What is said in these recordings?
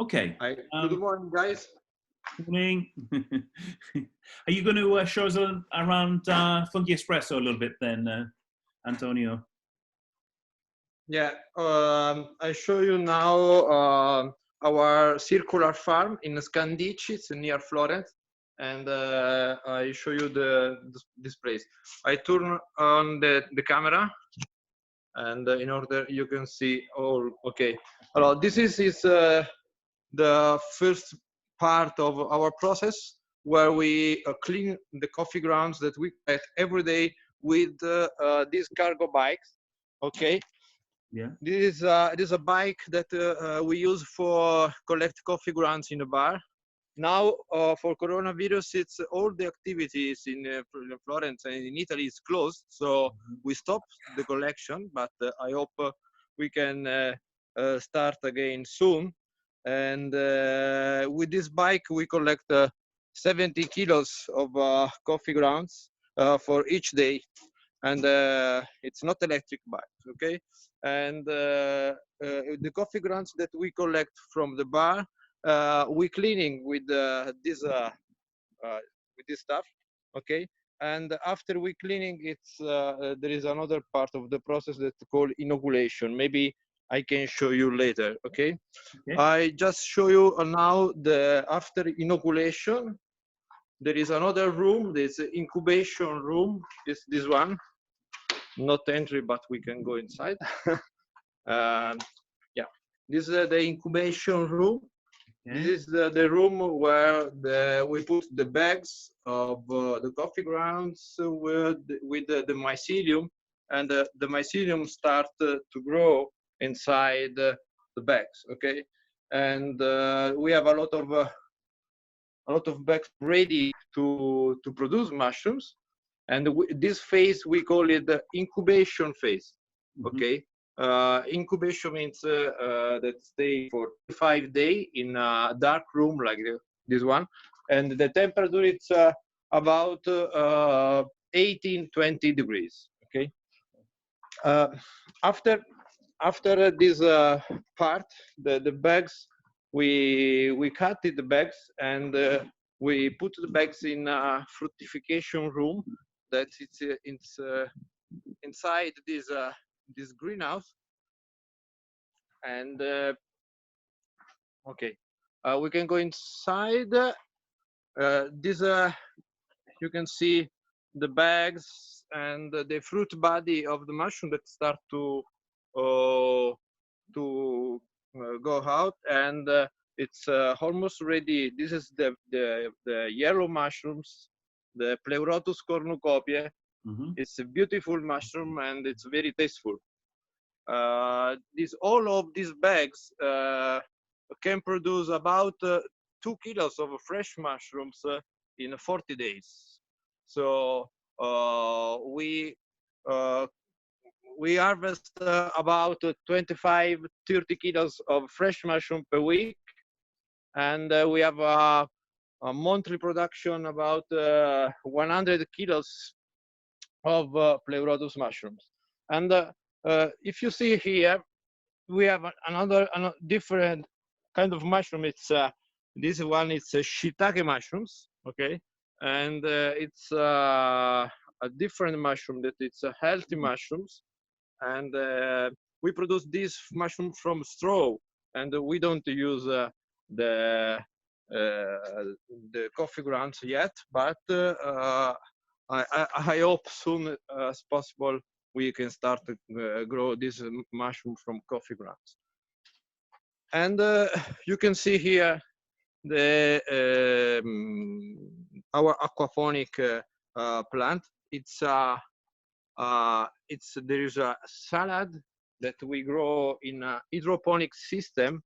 Okay. Good morning, guys. Morning. Are you going to show us around Funghi Espresso a little bit then, Antonio? Yeah, I show you now our circular farm in Scandicci, it's near Florence, and I show you this place. I turn on the camera, and in order you can see all. Okay, this is the first part of our process where we clean the coffee grounds that we get every day with these cargo bikes. Okay. Yeah. This is a bike that we use for collect coffee grounds in a bar. Now for coronavirus, it's all the activities in Florence and in Italy is closed, so we stopped the collection. But I hope we can start again soon. And with this bike, we collect 70 kilos of coffee grounds for each day, and it's not electric bike, okay? And the coffee grounds that we collect from the bar, we cleaning with this stuff, okay? And after we cleaning, it's there is another part of the process that's called inoculation. Maybe I can show you later, okay? I just show you now the after inoculation. There is another room. There's an incubation room. This one. Not entry, but we can go inside. Yeah, this is the incubation room. Okay. This is the room where we put the bags of the coffee grounds with the mycelium, and the mycelium start to grow inside the bags. Okay, and we have a lot of bags ready to produce mushrooms. And this phase, we call it the incubation phase, okay? Incubation means that stay for 5 days in a dark room like this one. And the temperature, it's about 18-20 degrees, okay? After this part, the bags, we cut the bags, and we put the bags in a fructification room that it's inside this greenhouse. And okay, we can go inside. This you can see the bags and the fruit body of the mushroom that start to go out, and it's almost ready. This is the yellow mushrooms, the Pleurotus cornucopia. It's a beautiful mushroom, and it's very tasteful. All of these bags can produce about 2 kilos of fresh mushrooms in 40 days. So we harvest about 25-30 kilos of fresh mushroom per week, and we have a monthly production about 100 kilos of Pleurotus mushrooms. And if you see here, we have another different kind of mushroom. It's this one is shiitake mushrooms, okay? And it's a different mushroom that it's a healthy mushrooms. And we produce this mushroom from straw, and we don't use the coffee grounds yet, but I hope soon as possible we can start to grow this mushroom from coffee grounds. And you can see here the our aquaponic plant. There is a salad that we grow in a hydroponic system,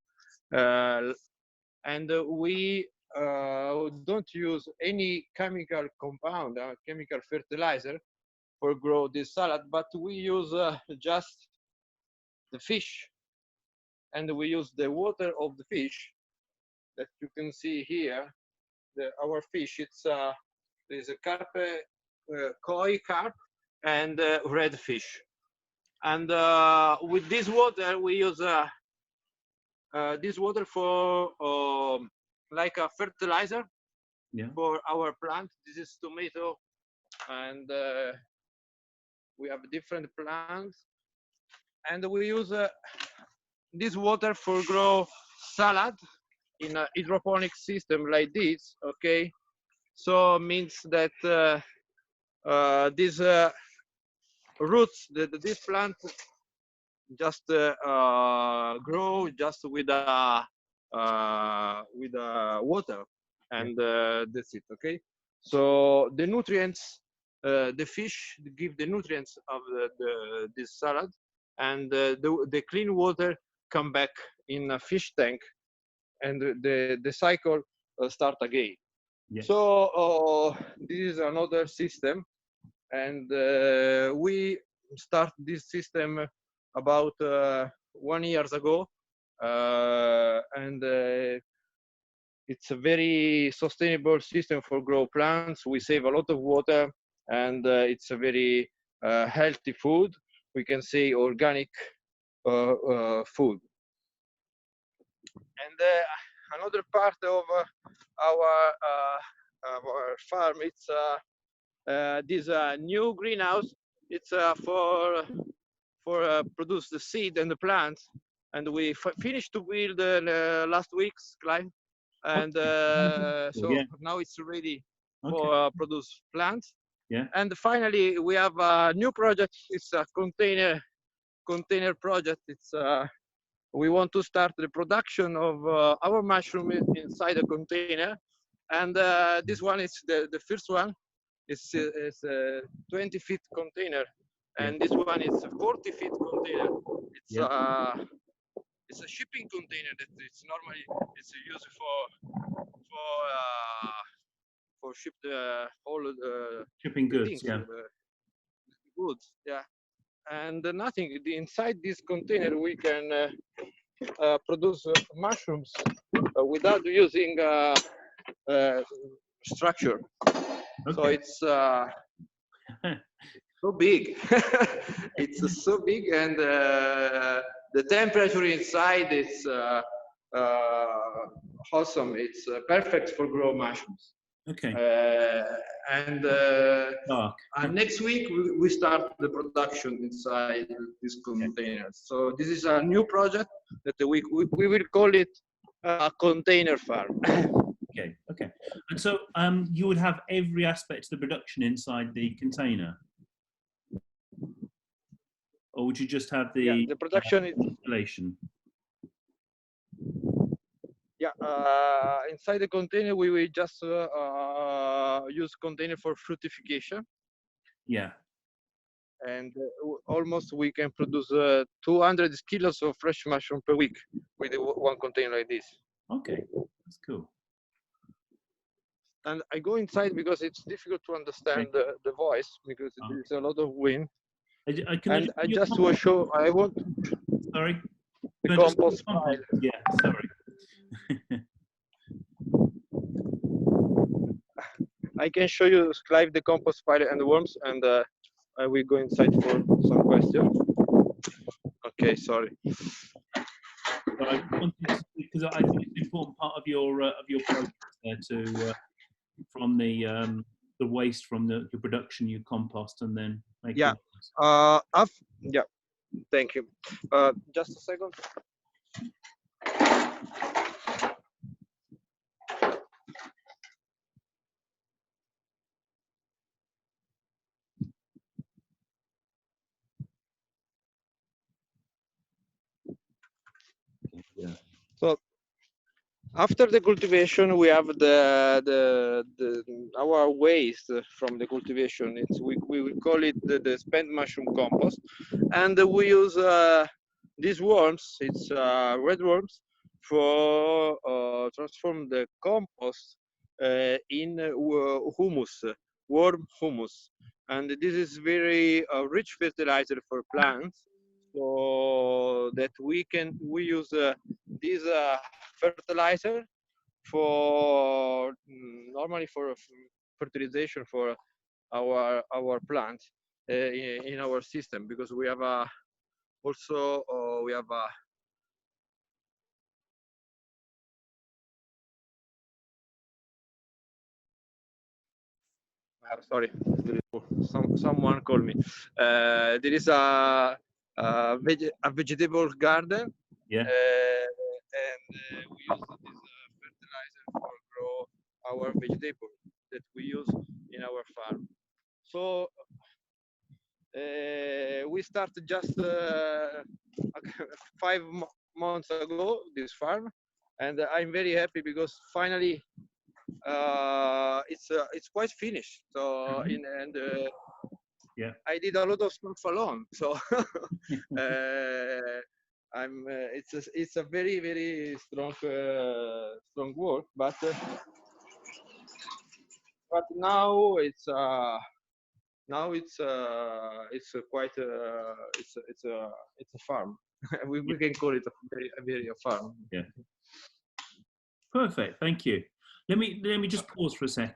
and we don't use any chemical compound, chemical fertilizer for grow this salad, but we use just the fish, and we use the water of the fish that you can see here. Our fish, it's there's a carp, koi carp, and red fish. And with this water, we use this water for like a fertilizer for our plant. This is tomato, and we have different plants. And we use this water for grow salad in a hydroponic system like this. Okay, so means that these roots that this plant just grow just with water, and that's it. Okay, so the nutrients, the fish give the nutrients of this salad, and the clean water come back in a fish tank, and the cycle start again. Yes. So this is another system, and we start this system about 1 year ago, and it's a very sustainable system for grow plants. We save a lot of water, and it's a very healthy food. We can say organic food. And another part of our farm, it's this new greenhouse. It's for produce the seed and the plants, and we finished to build last week's Clive, and so now it's ready for produce plants. Yeah. And finally, we have a new project. It's a container project. It's we want to start the production of our mushroom inside a container, and this one is the first one. It's a 20-feet container, and this one is a 40-feet container. It's a shipping container that it's normally used for ship the whole shipping goods. things, goods. Yeah, and nothing inside this container we can produce mushrooms without using structure. So it's so big. It's so big, and the temperature inside is awesome. It's perfect for grow mushrooms. Okay. And next week we start the production inside this container. So this is a new project that we will call it a container farm. Okay. Okay. And so you would have every aspect of the production inside the container, or would you just have the production installation? Inside the container we will just use container for fructification. Yeah. And almost we can produce 200 kilos of fresh mushroom per week with one container like this. Okay, that's cool. And I go inside because it's difficult to understand the voice, because there's a lot of wind. I just to show, I want. Sorry. The compost pile. Yeah, sorry. I can show you, Clive, the compost pile and the worms, and I will go inside for some questions. Okay, sorry. Because I think it's an important part of your project there to from the waste from the production you compost and then make. Yeah. Yeah. Thank you. Just a second. Yeah. So after the cultivation, we have our waste from the cultivation. We will call it the spent mushroom compost, and we use these worms. It's red worms for transform the compost in humus, worm humus, and this is very rich fertilizer for plants. So that we use this fertilizer for normally for fertilization for our plants in our system, because we have Also, we have a sorry, someone called me. There is a vegetable garden. Yeah. And we use this fertilizer for grow our vegetable that we use in our farm. So we started just 5 months ago this farm, and I'm very happy because finally it's quite finished. So in and Yeah. I did a lot of stuff alone. So I'm it's a very very strong work, but now it's quite it's a farm. We can call it a farm. Yeah. Perfect. Thank you. Let me just pause for a second.